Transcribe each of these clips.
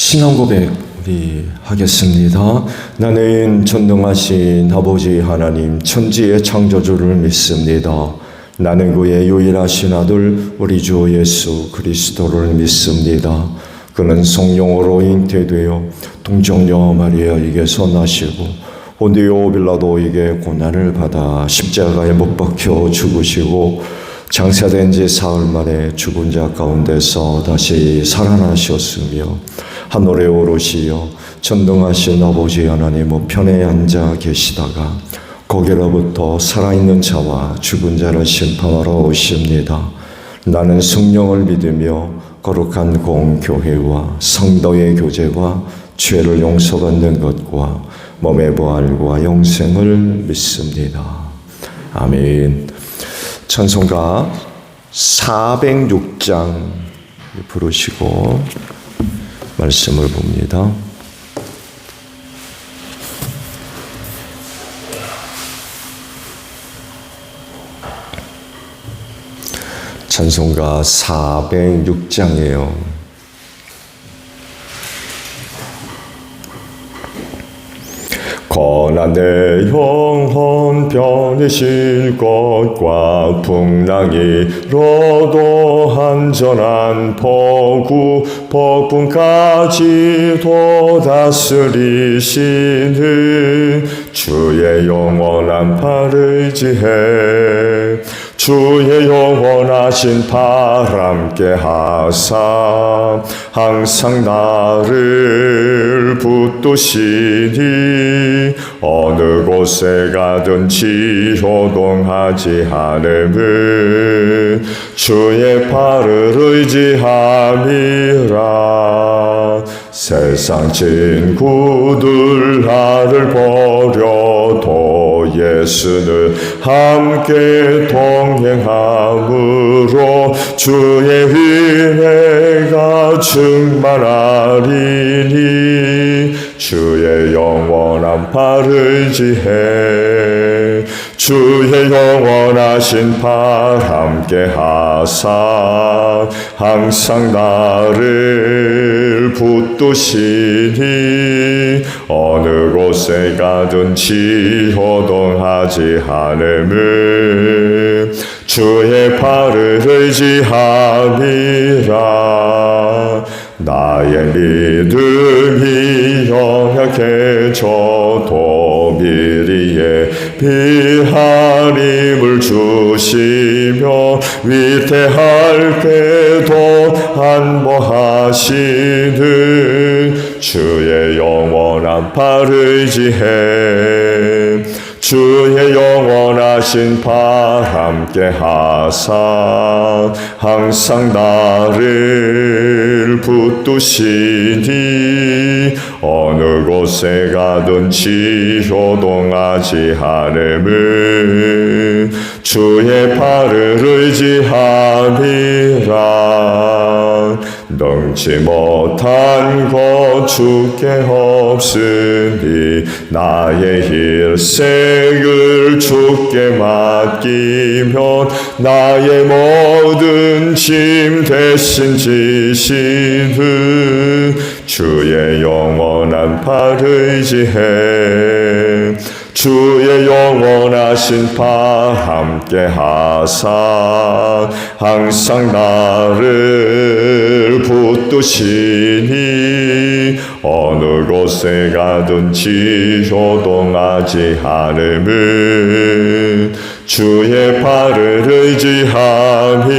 신앙 고백 우리 하겠습니다. 나는 전능하신 아버지 하나님 천지의 창조주를 믿습니다. 나는 그의 유일하신 아들 우리 주 예수 그리스도를 믿습니다. 그는 성령으로 잉태되어 동정녀 마리아에게서 나시고 본디오 빌라도에게 고난을 받아 십자가에 못 박혀 죽으시고 장사된 지 사흘 만에 죽은 자 가운데서 다시 살아나셨으며 하늘에 오르시어 전능하신 아버지 하나님 우편에 앉아 계시다가 거기로부터 살아있는 자와 죽은 자를 심판하러 오십니다. 나는 성령을 믿으며 거룩한 공교회와 성도의 교제와 죄를 용서받는 것과 몸의 부활과 영생을 믿습니다. 아멘. 찬송가 406장 부르시고 말씀을 봅니다. 찬송가 406장이에요. 고난의 영혼 편이실 것과 풍랑이로도 안전한 폭우 폭풍까지도 다스리시는 주의 영원한 팔을 의지해 주의 영원하신 팔 함께 하사 항상 나를 붙드시니 어느 곳에 가든지 효동하지 않음은 주의 팔을 의지함이라. 세상 친구들 나를 버려도 예수는 함께 동행함으로 주의 은혜가 충만하리니 주의 영원한 팔을 의지해 주의 영원하신 팔 함께 하사 항상 나를 붙드시니 어느 곳에 가든지 효동하지 않음은 주의 팔을 의지함이라. 나의 믿음이 연약해져도 미리에 비한 힘을 주시며 위태할 때도 안보하시는 주의 영원한 팔을 의지해 주의 영원하신 팔 함께 하사 항상 나를 붙드시니 어느 곳에 가든지 효동하지 않음은 주의 팔을 의지함이라. 능치 못한 것 주께 없으니 나의 일생을 주께 맡기면 나의 모든 짐 대신 지시는 주의 영원한 팔을 의지해 주의 영원하신 팔 함께 하사 항상 나를 붙드시니 어느 곳에 가든지 효동하지 않음은 주의 팔을 의지함이라.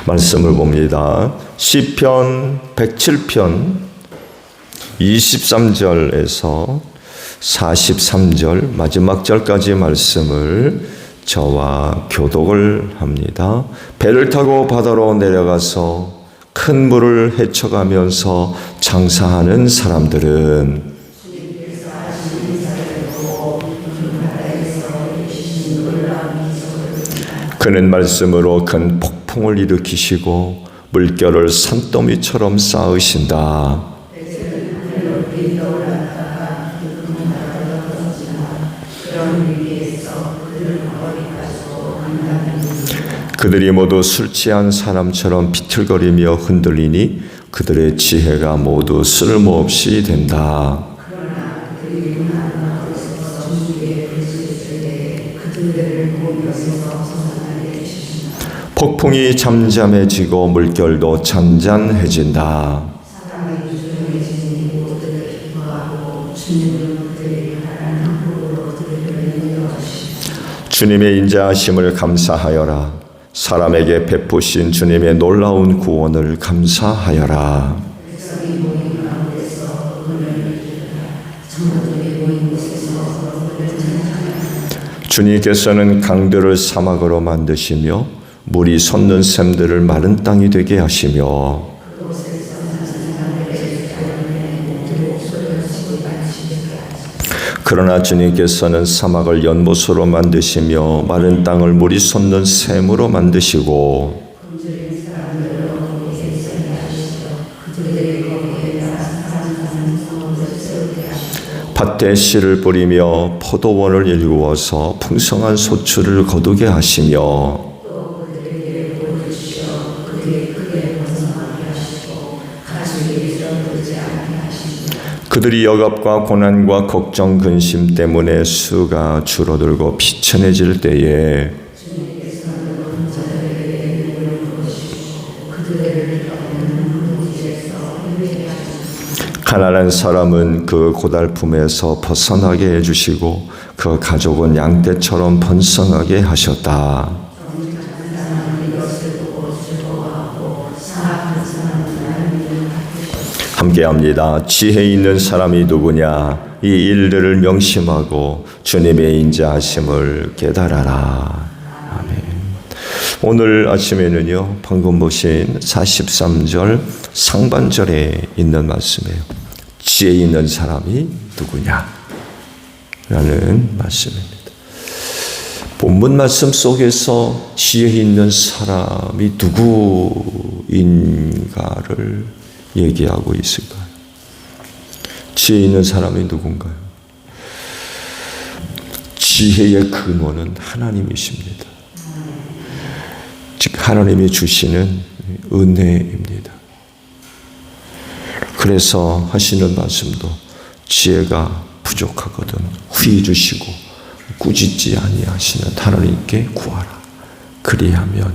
말씀을 봅니다. 시편 107편 23절에서 43절 마지막 절까지 말씀을 저와 교독을 합니다. 배를 타고 바다로 내려가서 큰 물을 헤쳐가면서 장사하는 사람들은 그는 말씀으로 큰 폭풍을 일으키시고 물결을 산더미처럼 쌓으신다. 그들이 모두 술 취한 사람처럼 비틀거리며 흔들리니 그들의 지혜가 모두 쓸모없이 된다. 폭풍이 잠잠해지고 물결도 잔잔해진다. 주님의 인자하심을 감사하여라. 사람에게 베푸신 주님의 놀라운 구원을 감사하여라. 주님께서는 강들을 사막으로 만드시며 물이 솟는 샘들을 마른 땅이 되게 하시며 그러나 주님께서는 사막을 연못으로 만드시며 마른 땅을 물이 솟는 샘으로 만드시고 밭에 씨를 뿌리며 포도원을 일구어서 풍성한 소출을 거두게 하시며 그들이 억압과 고난과 걱정, 근심 때문에 수가 줄어들고 비천해질 때에 가난한 사람은 그 고달픔에서 벗어나게 해주시고 그 가족은 양떼처럼 번성하게 하셨다. 함께합니다. 지혜 있는 사람이 누구냐? 이 일들을 명심하고 주님의 인자하심을 깨달아라. 아멘. 오늘 아침에는요, 방금 보신 43절 상반절에 있는 말씀이에요. 지혜 있는 사람이 누구냐? 라는 말씀입니다. 본문 말씀 속에서 지혜 있는 사람이 누구인가를 얘기하고 있을까요? 지혜 있는 사람이 누군가요? 지혜의 근원은 하나님이십니다. 즉 하나님이 주시는 은혜입니다. 그래서 하시는 말씀도 지혜가 부족하거든 후히 주시고 꾸짖지 아니하시는 하나님께 구하라. 그리하면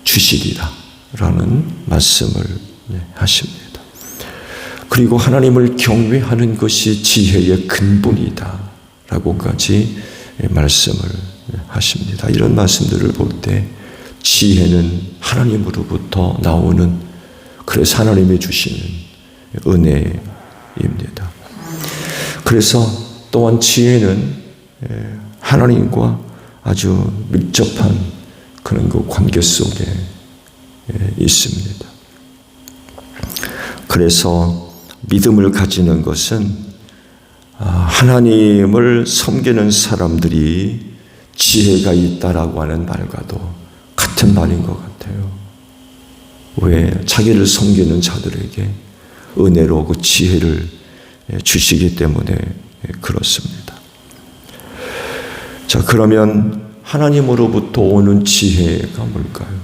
주시리라 라는 말씀을 하십니다. 그리고 하나님을 경외하는 것이 지혜의 근본이다 라고까지 말씀을 하십니다. 이런 말씀들을 볼 때 지혜는 하나님으로부터 나오는, 그래서 하나님이 주시는 은혜입니다. 그래서 또한 지혜는 하나님과 아주 밀접한 그런 그 관계 속에 있습니다. 그래서 믿음을 가지는 것은 하나님을 섬기는 사람들이 지혜가 있다라고 하는 말과도 같은 말인 것 같아요. 왜? 자기를 섬기는 자들에게 은혜로 그 지혜를 주시기 때문에 그렇습니다. 자, 그러면 하나님으로부터 오는 지혜가 뭘까요?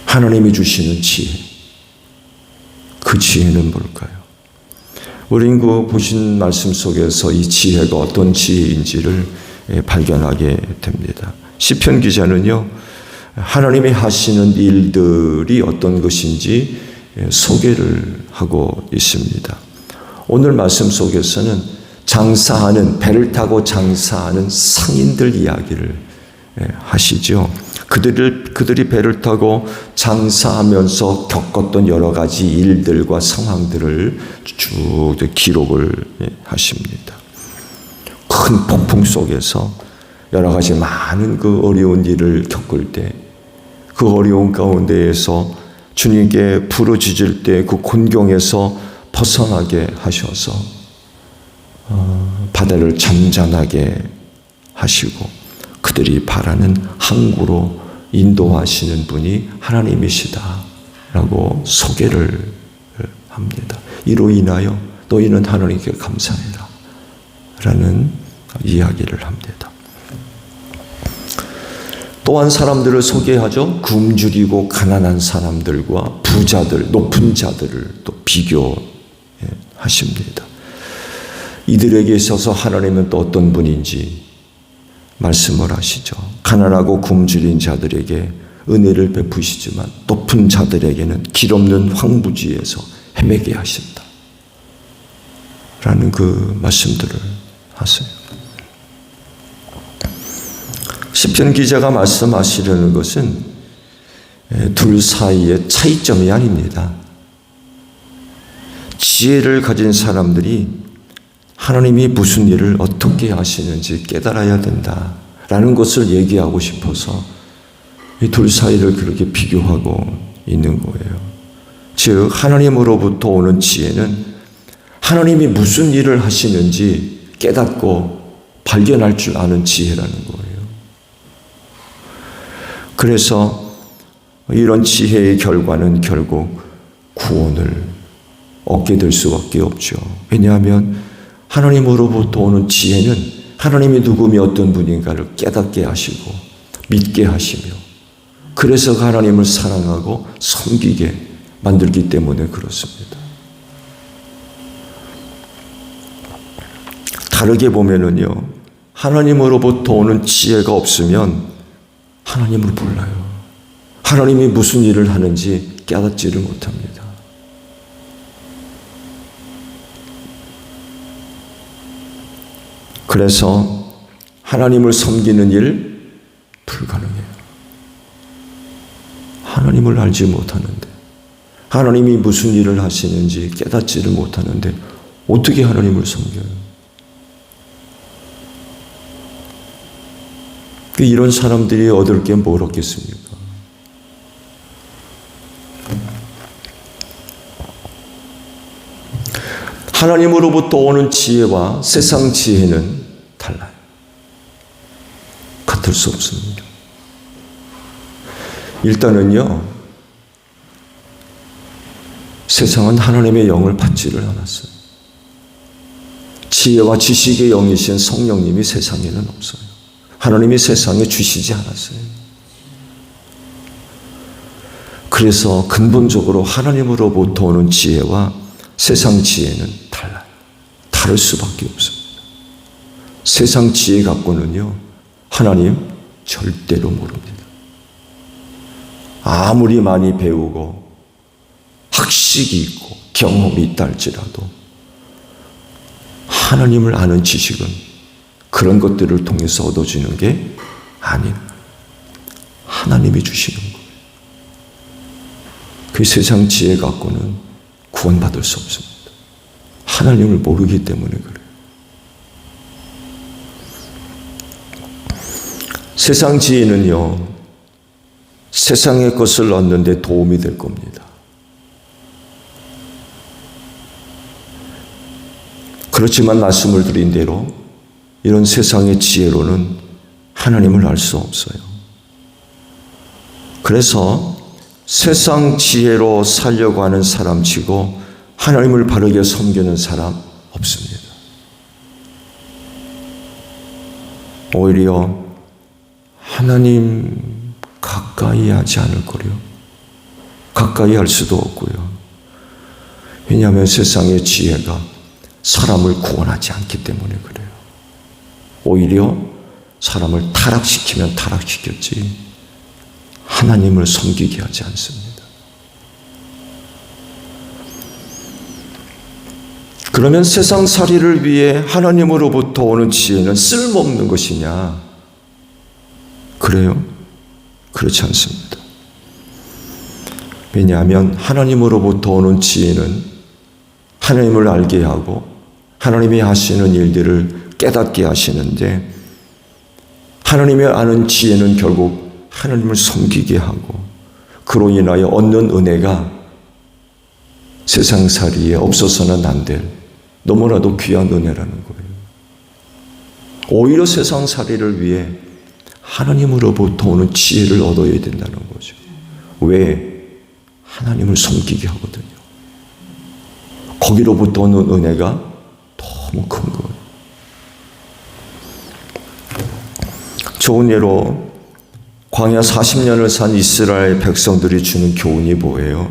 하나님이 주시는 지혜. 그 지혜는 뭘까요? 우린 그 보신 말씀 속에서 이 지혜가 어떤 지혜인지를 발견하게 됩니다. 시편 기자는요, 하나님이 하시는 일들이 어떤 것인지 소개를 하고 있습니다. 오늘 말씀 속에서는 장사하는, 배를 타고 장사하는 상인들 이야기를 하시죠. 그들이 배를 타고 장사하면서 겪었던 여러 가지 일들과 상황들을 쭉 기록을 하십니다. 큰 폭풍 속에서 여러 가지 많은 그 어려운 일을 겪을 때, 그 어려운 가운데에서 주님께 부르짖을 때 그 곤경에서 벗어나게 하셔서 바다를 잔잔하게 하시고 그들이 바라는 항구로 인도하시는 분이 하나님이시다라고 소개를 합니다. 이로 인하여 너희는 하나님께 감사해라 라는 이야기를 합니다. 또한 사람들을 소개하죠. 굶주리고 가난한 사람들과 부자들, 높은 자들을 또 비교하십니다. 이들에게 있어서 하나님은 또 어떤 분인지 말씀을 하시죠. 가난하고 굶주린 자들에게 은혜를 베푸시지만 높은 자들에게는 길 없는 황무지에서 헤매게 하신다 라는 그 말씀들을 하세요. 시편 기자가 말씀하시려는 것은 둘 사이의 차이점이 아닙니다. 지혜를 가진 사람들이 하나님이 무슨 일을 어떻게 하시는지 깨달아야 된다라는 것을 얘기하고 싶어서 이 둘 사이를 그렇게 비교하고 있는 거예요. 즉 하나님으로부터 오는 지혜는 하나님이 무슨 일을 하시는지 깨닫고 발견할 줄 아는 지혜라는 거예요. 그래서 이런 지혜의 결과는 결국 구원을 얻게 될 수밖에 없죠. 왜냐하면 하나님으로부터 오는 지혜는 하나님이 누구며 어떤 분인가를 깨닫게 하시고 믿게 하시며 그래서 하나님을 사랑하고 섬기게 만들기 때문에 그렇습니다. 다르게 보면은요, 하나님으로부터 오는 지혜가 없으면 하나님을 몰라요. 하나님이 무슨 일을 하는지 깨닫지를 못합니다. 그래서 하나님을 섬기는 일 불가능해요. 하나님을 알지 못하는데, 하나님이 무슨 일을 하시는지 깨닫지를 못하는데 어떻게 하나님을 섬겨요? 이런 사람들이 얻을 게 뭘 얻겠습니까? 하나님으로부터 오는 지혜와 세상 지혜는 달라요. 같을 수 없습니다. 일단은요, 세상은 하나님의 영을 받지를 않았어요. 지혜와 지식의 영이신 성령님이 세상에는 없어요. 하나님이 세상에 주시지 않았어요. 그래서 근본적으로 하나님으로부터 오는 지혜와 세상 지혜는 달라요. 다를 수밖에 없습니다. 세상 지혜 갖고는요, 하나님 절대로 모릅니다. 아무리 많이 배우고 학식이 있고 경험이 있다 할지라도 하나님을 아는 지식은 그런 것들을 통해서 얻어지는 게 아닌 하나님이 주시는 거예요. 그 세상 지혜 갖고는 구원받을 수 없습니다. 하나님을 모르기 때문에 그래요. 세상 지혜는요, 세상의 것을 얻는 데 도움이 될 겁니다. 그렇지만 말씀을 드린 대로 이런 세상의 지혜로는 하나님을 알 수 없어요. 그래서 세상 지혜로 살려고 하는 사람치고 하나님을 바르게 섬기는 사람 없습니다. 오히려 하나님 가까이 하지 않을 거요. 가까이 할 수도 없고요. 왜냐하면 세상의 지혜가 사람을 구원하지 않기 때문에 그래요. 오히려 사람을 타락시키면 타락시켰지 하나님을 섬기게 하지 않습니다. 그러면 세상살이를 위해 하나님으로부터 오는 지혜는 쓸모없는 것이냐? 그래요? 그렇지 않습니다. 왜냐하면 하나님으로부터 오는 지혜는 하나님을 알게 하고 하나님이 하시는 일들을 깨닫게 하시는데, 하나님의 아는 지혜는 결국 하나님을 섬기게 하고 그로 인하여 얻는 은혜가 세상살이에 없어서는 안 될 너무나도 귀한 은혜라는 거예요. 오히려 세상살이를 위해 하나님으로부터 오는 지혜를 얻어야 된다는 거죠. 왜? 하나님을 섬기게 하거든요. 거기로부터 오는 은혜가 너무 큰 거예요. 좋은 예로 광야 40년을 산 이스라엘 백성들이 주는 교훈이 뭐예요?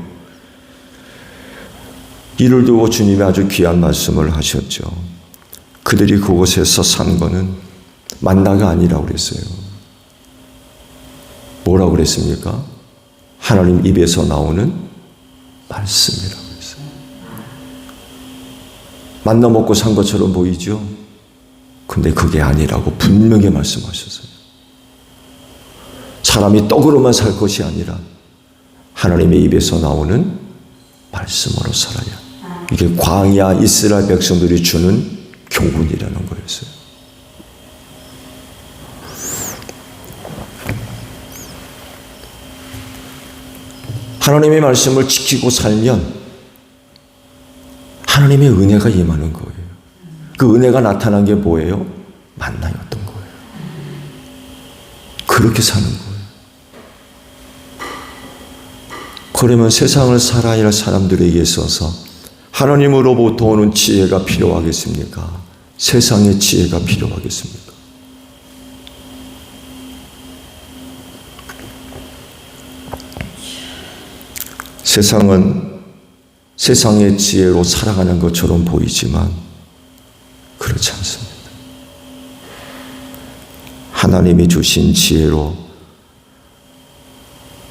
이를 두고 주님이 아주 귀한 말씀을 하셨죠. 그들이 그곳에서 산 거는 만나가 아니라고 그랬어요. 뭐라고 그랬습니까? 하나님 입에서 나오는 말씀이라고 했어요. 만나 먹고 산 것처럼 보이죠? 근데 그게 아니라고 분명히 말씀하셨어요. 사람이 떡으로만 살 것이 아니라 하나님의 입에서 나오는 말씀으로 살아야. 이게 광야 이스라엘 백성들이 주는 교훈이라는 거였어요. 하나님의 말씀을 지키고 살면 하나님의 은혜가 임하는 거예요. 그 은혜가 나타난 게 뭐예요? 만나였던 거예요. 그렇게 사는 거예요. 그러면 세상을 살아야 할 사람들에게 있어서 하나님으로부터 오는 지혜가 필요하겠습니까? 세상의 지혜가 필요하겠습니까? 세상은 세상의 지혜로 살아가는 것처럼 보이지만 그렇지 않습니다. 하나님이 주신 지혜로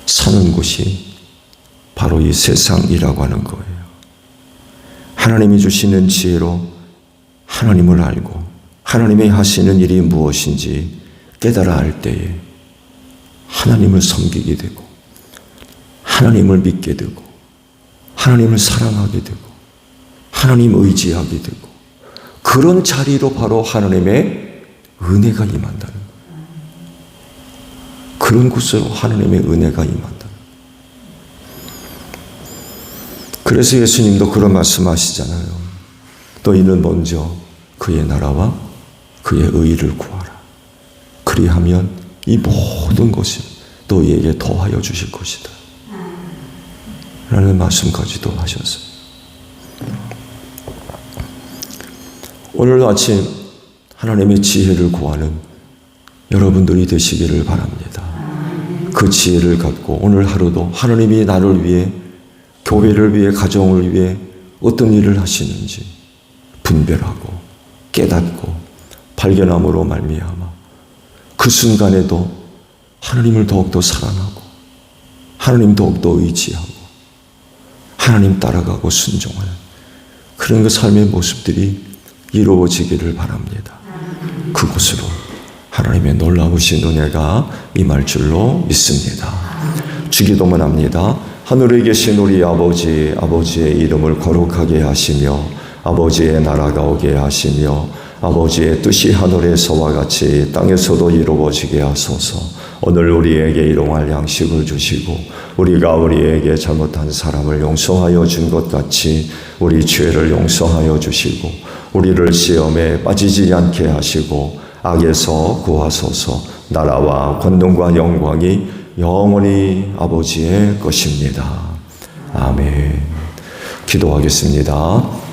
사는 곳이 바로 이 세상이라고 하는 거예요. 하나님이 주시는 지혜로 하나님을 알고 하나님이 하시는 일이 무엇인지 깨달아 알 때에 하나님을 섬기게 되고 하나님을 믿게 되고 하나님을 사랑하게 되고 하나님 의지하게 되고 그런 자리로 바로 하나님의 은혜가 임한다는 거예요. 그런 곳으로 하나님의 은혜가 임한다. 그래서 예수님도 그런 말씀하시잖아요. 너희는 먼저 그의 나라와 그의 의를 구하라. 그리하면 이 모든 것을 너희에게 더하여 주실 것이다. 라는 말씀까지도 하셨어요. 오늘 아침 하나님의 지혜를 구하는 여러분들이 되시기를 바랍니다. 그 지혜를 갖고 오늘 하루도 하나님이 나를 위해 교회를 위해 가정을 위해 어떤 일을 하시는지 분별하고 깨닫고 발견함으로 말미암아 그 순간에도 하나님을 더욱더 사랑하고 하나님 더욱더 의지하고 하나님 따라가고 순종하는 그런 그 삶의 모습들이 이루어지기를 바랍니다. 그곳으로 하나님의 놀라우신 은혜가 임할 줄로 믿습니다. 주기도문 합니다. 하늘에 계신 우리 아버지, 아버지의 이름을 거룩하게 하시며 아버지의 나라가 오게 하시며 아버지의 뜻이 하늘에서와 같이 땅에서도 이루어지게 하소서. 오늘 우리에게 일용할 양식을 주시고 우리가 우리에게 잘못한 사람을 용서하여 준 것 같이 우리 죄를 용서하여 주시고 우리를 시험에 빠지지 않게 하시고 악에서 구하소서. 나라와 권능과 영광이 영원히 아버지의 것입니다. 아멘. 기도하겠습니다.